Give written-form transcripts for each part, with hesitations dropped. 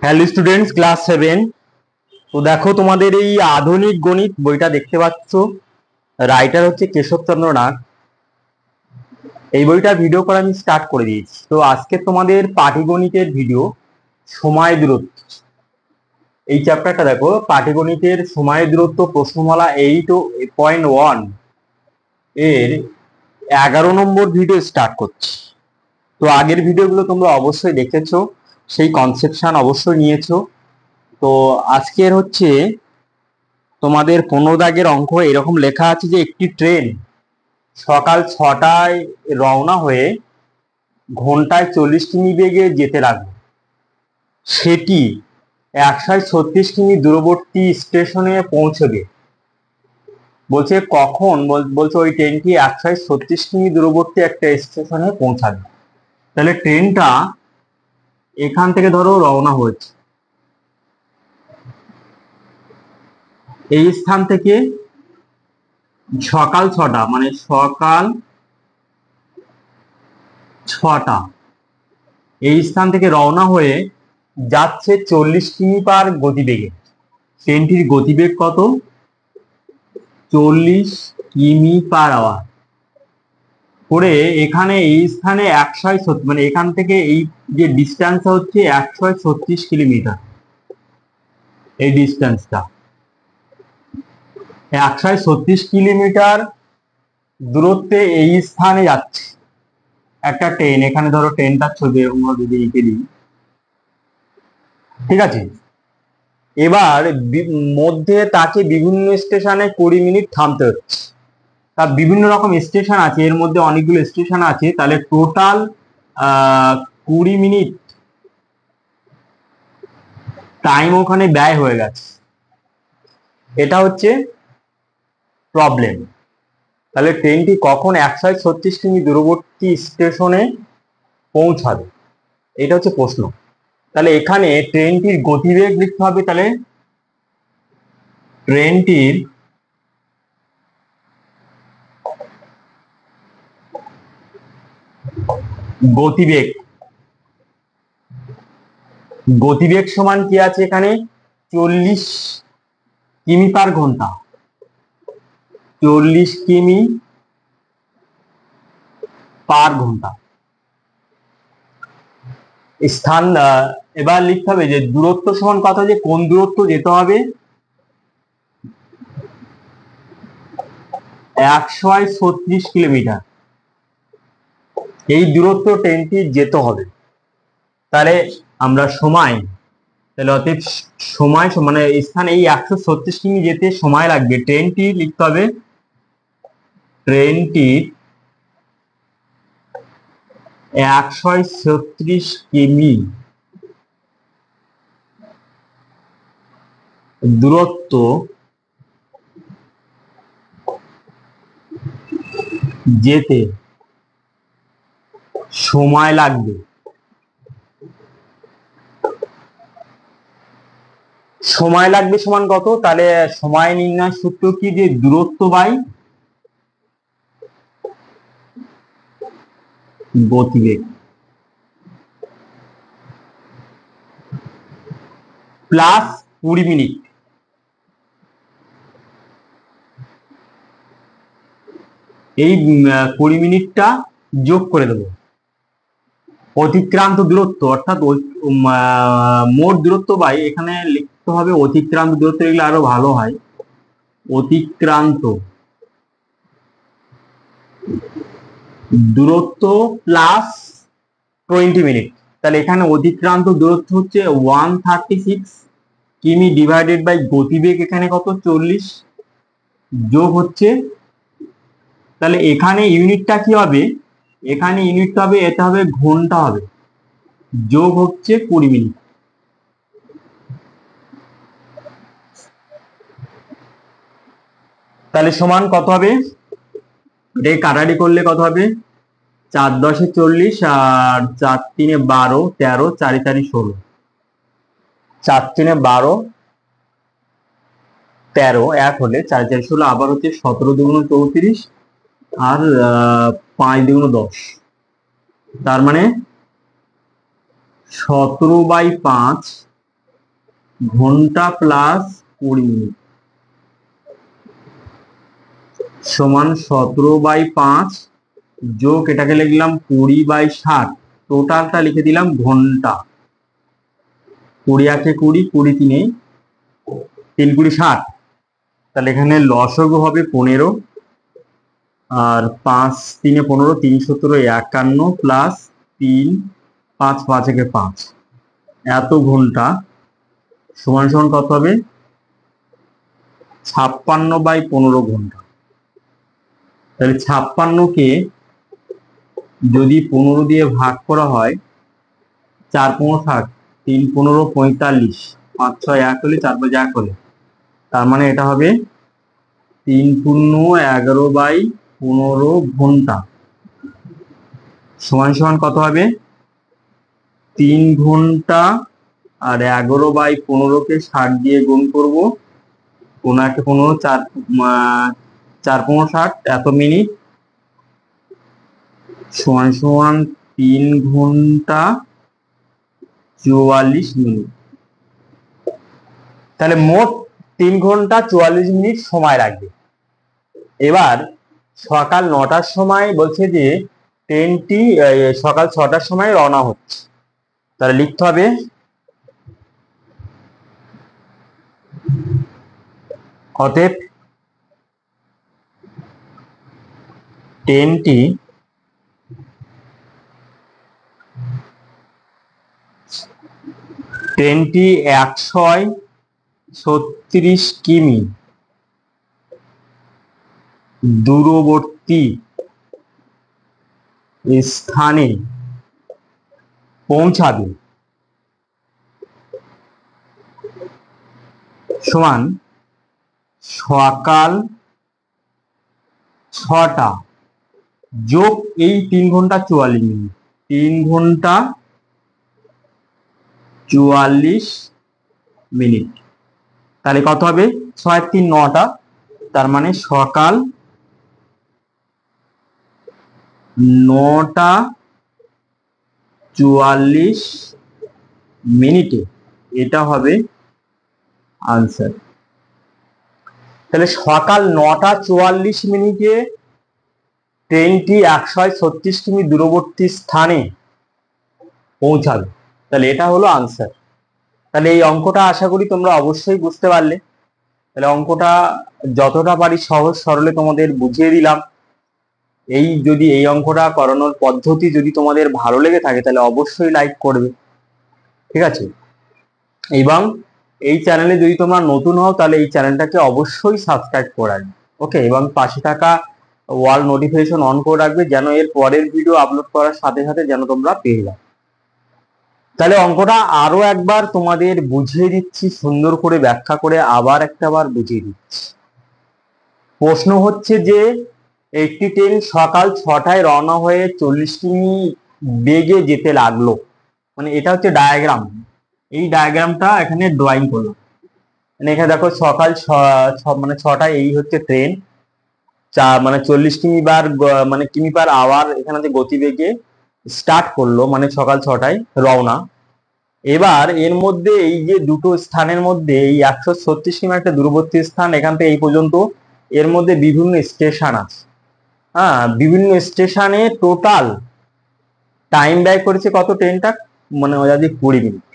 Hello students, class 7। তো দেখো, তোমাদের এই আধুনিক গণিত বইটা দেখতে পাচ্ছ, রাইটার হচ্ছে কেশবচন্দ্র নাগ। এই বইটার ভিডিও করা আমি স্টার্ট করে দিয়েছি। তো আজকে তোমাদের পাটিগণিতের ভিডিও, সময় দূরত্ব। এই চ্যাপ্টারটা দেখো, পাটিগণিতের সময় দূরত্ব প্রশ্নমালা 8.1 এর 11 নম্বর ভিডিও স্টার্ট করছি। তো আগের ভিডিওগুলো তোমরা অবশ্যই দেখেছো, সেই কনসেপশন অবশ্যই নিয়েছো। তো আজকের হচ্ছে তোমাদের 15 দাগের অঙ্ক এরকম লেখা আছে যে একটি ট্রেন সকাল 6টায় রওনা হয়ে ঘন্টায় 40 কিমি বেগে যেতে লাগলো। সেটি 136 কিমি দূরবর্তী স্টেশনে পৌঁছবে। বলছে কখন, বলছে ওই ট্রেনটি 136 কিমি দূরবর্তী একটা স্টেশনে পৌঁছাবে। তাহলে ট্রেনটা এখান থেকে ধরো রওনা হয়েছে, এই স্থান থেকে সকাল 6টা, মানে সকাল 6টা এই স্থান থেকে রওনা হয়ে যাচ্ছে 40 কিমি পার গতিবেগে। ট্রেনটির গতিবেগ কত? 40 কিমি পার আওয়ার। করে এখানে এই স্থানে 136, মানে এখান থেকে এই যে ডিস্টেন্স হচ্ছে 136 কিলোমিটার। এই ডিস্টেন্সটা 136 কিলোমিটার দূরত্বে এই স্থানে যাচ্ছে একটা ট্রেন। এখানে ধরো ট্রেনটার ছবি আমরা যদি এঁকে দিই, ঠিক আছে। এবার মধ্যে তাকে বিভিন্ন স্টেশনে 20 মিনিট থামতে হচ্ছে। তা বিভিন্ন রকম স্টেশন আছে, এর মধ্যে অনেকগুলো স্টেশন আছে, তাহলে টোটাল 20 মিনিট টাইম ওখানে ব্যয় হয়ে গেছে। এটা হচ্ছে প্রবলেম। তাহলে ট্রেনটি কখন 136 কিমি দূরবর্তী স্টেশনে পৌঁছাবে, এটা হচ্ছে প্রশ্ন। তাহলে এখানে ট্রেনটির গতিবেগ লিখতে হবে। তাহলে ট্রেনটির গতিবেগ, গতিবেগ সমান কি আছে এখানে? 40 কিমি পার ঘন্টা। 40 কিমি পার ঘন্টা। স্থান এবার লিখতে হবে যে দূরত্ব সমান কত, যে কোন দূরত্ব যেতে হবে? 136 কিলোমিটার। এই দূরত্ব ট্রেনটি যেতে হবে। তাহলে আমরা সময়, তাহলে অতএব সময় মানে স্থান এই 136 কিমি যেতে সময় লাগবে। ট্রেনটি লিখতে হবে, ট্রেনটির 136 কিমি দূরত্ব যেতে সময় লাগবে। সময় লাগবে সমান কত? তাহলে সময় নির্ণয় সূত্র কি? যে দূরত্ব বাই গতিবেগ প্লাস 20 মিনিট। এই 20 মিনিটটা যোগ করে দেবো অতিক্রান্ত দূরত্ব, অর্থাৎ মোট দূরত্ব বাই, এখানে লিখতে হবে অতিক্রান্ত দূরত্ব, এগুলো আরো ভালো হয়। অতিক্রান্ত দূরত্ব প্লাস 20 মিনিট। তাহলে এখানে অতিক্রান্ত দূরত্ব হচ্ছে 136 কিমি ডিভাইডেড বাই গতিবেগ এখানে কত? 40, যোগ হচ্ছে, তাহলে এখানে ইউনিটটা কি হবে? এখানে ইউনিটটা হবে, এটা হবে ঘন্টা হবে, যোগ হচ্ছে 20 মিনিট। তাহলে সমান কত হবে? এটাকে কাটাকাটি করলে কত হবে? 4 10 40, আর 4 3 12, 13, 4 4 16, 4 3 12, 13, 1 হলে 4 4 16, আবার হচ্ছে 17 দুগুণ 34, আর 5 দুগুণ 10। তার মানে 17/5 ঘন্টা প্লাস 20 মিনিট সমান 17/5 যোগ এটাকে লিখলাম 20/60, টোটালটা লিখে দিলাম ঘন্টা। 20 আছে 20, 20 তিনে 3 20 60, তাহলে এখানে লসগু হবে 15, আর 5 3 15, 3 17 51 প্লাস 3 5 5 একে 5, এত ঘন্টা সমান সমান কত হবে? 56/15 ঘন্টা। তাহলে 56কে যদি 15 দিয়ে ভাগ করা হয়, 4 15 60, 3 15 45, 5 6 1 হলে 4 5 1 হলে, তার মানে এটা হবে 3 × 11/15 ঘন্টা সমান সমান কত হবে? 3 ঘন্টা আর 11/15কে 60 দিয়ে গুণ করব, 15 15 4 4 15 60, এত মিনিট সমান সমান 3 ঘন্টা 44 মিনিট। তাহলে মোট 3 ঘন্টা 44 মিনিট সময় লাগবে। এবার সকাল 9টার সময় বলছে যে ট্রেনটি সকাল 6টার সময় রওনা হচ্ছে, তাহলে লিখতে হবে অতএব ট্রেনটি ট্রেনটি 136 কিমি দূরবর্তী স্থানে পৌঁছাবে সমান সকাল 6টা যোগ এই 3 ঘন্টা 44 মিনিট, 3 ঘন্টা 44 মিনিট, তাহলে কত হবে? 6 3 9টা, তার মানে সকাল 9টা 44 মিনিটে, এটা হবে আনসার। তাহলে সকাল 9টা 44 মিনিটে ট্রেনটি 136 কিমি দূরবর্তী স্থানে পৌঁছাবে, তাহলে এটা হলো আনসার। তাহলে এই অঙ্কটা আশা করি তোমরা অবশ্যই বুঝতে পারলে। তাহলে অঙ্কটা যতটা পারি সহজ সরলে তোমাদের বুঝিয়ে দিলাম। যদি এই অঙ্কটা করানোর পদ্ধতি যদি তোমাদের ভালো লেগে থাকে তাহলে অবশ্যই লাইক করবে, ঠিক আছে? এবং এই চ্যানেলে যদি তোমরা নতুন হও তাহলে এই চ্যানেলটাকে অবশ্যই সাবস্ক্রাইব করে রাখবে, ওকে? এবং পাশে থাকা ওয়াল নোটিফিকেশন অন করে রাখবে যেন এর পরের ভিডিও আপলোড করার সাথে সাথে যেন তোমরা পেয়ে যাও। তাহলে অঙ্কটা আরো একবার তোমাদের বুঝিয়ে দিচ্ছি, সুন্দর করে ব্যাখ্যা করে আবার একটাবার বুঝিয়ে দিচ্ছি। প্রশ্ন হচ্ছে যে একটি ট্রেন সকাল 6টায় রওনা হয়ে 40 কিমি বেগে যেতে লাগলো, মানে এটা হচ্ছে ডায়াগ্রাম। এই ডায়াগ্রামটা এখানে ড্রয়িং করলাম। মানে এখানে দেখো সকাল মানে 6টায় এই হচ্ছে ট্রেন, মানে 40 কিমি মানে কিমি পার আওয়ার এখানে যে গতিবেগে স্টার্ট করলো, মানে সকাল 6টায় রওনা। এবার এর মধ্যে এই যে দুটো স্থানের মধ্যে এই 136 কিমি একটা দূরবর্তী স্থান, এখান থেকে এই পর্যন্ত এর মধ্যে বিভিন্ন স্টেশন আছে। হ্যাঁ, বিভিন্ন স্টেশনে টোটাল টাইম ব্যয় করেছে কত ট্রেনটা? মানে 20 মিনিট।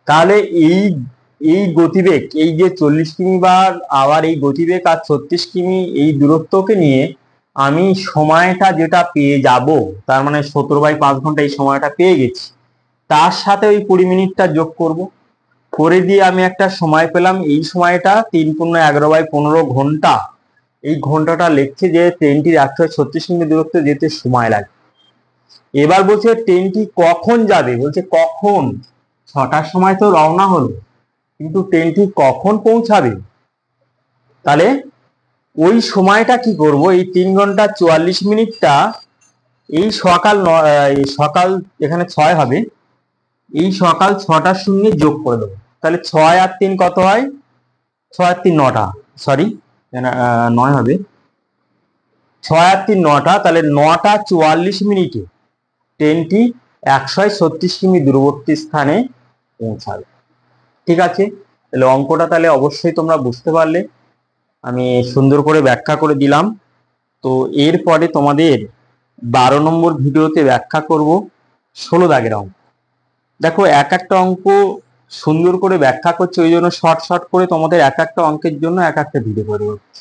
তাহলে এই গতিবেগ, এই যে 40 কিমি বার আওয়ার এই গতিবেগ আর 36 কিমি এই দূরত্বকে নিয়ে আমি সময়টা যেটা পেয়ে যাব, তার মানে 17/5 ঘন্টা এই সময়টা পেয়ে গেছি, তার সাথে ওই 20 মিনিটটা যোগ করব, করে দিয়ে আমি একটা সময় পেলাম। এই সময়টা 3 × 11/15 ঘন্টা। এই ঘন্টাটা লিখছে যে ট্রেনটির 136 কিমি দূরত্ব যেতে সময় লাগে। এবার বলছে ট্রেনটি কখন যাবে, বলছে কখন, 6টার সময় তো রওনা হলো, কিন্তু ট্রেনটি কখন পৌঁছাবে? তাহলে ওই সময়টা কি করব, এই 3 ঘন্টা 44 মিনিটটা এই সকাল এখানে 6 হবে, এই সকাল 6টার সঙ্গে যোগ করে দেবো। তাহলে 6 আর 3 কত হয়? 6 আর 3 9টা, সরি 9 হবে, 6 আর 3 9টা, তাহলে 9টা 44 মিনিটে ট্রেনটি 136 কিমি দূরবর্তী স্থানে পৌঁছাবে, ঠিক আছে? তাহলে অঙ্কটা তাহলে অবশ্যই তোমরা বুঝতে পারলে, আমি সুন্দর করে ব্যাখ্যা করে দিলাম। তো এরপরে তোমাদের 12 নম্বর ভিডিওতে ব্যাখ্যা করব 16 দাগের অঙ্ক। দেখো এক একটা অঙ্ক সুন্দর করে ব্যাখ্যা করছে, ওই জন্য শর্ট শর্ট করে তোমাদের এক একটা অঙ্কের জন্য এক একটা ভিডিও করে হচ্ছে,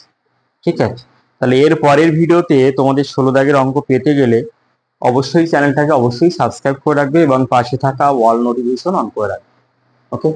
ঠিক আছে? তাহলে এর পরের ভিডিওতে তোমাদের 16 দাগের অঙ্ক পেতে গেলে অবশ্যই চ্যানেলটাকে অবশ্যই সাবস্ক্রাইব করে রাখবে এবং পাশে থাকা অল নোটিফিকেশন অন করে রাখবে। ওকে।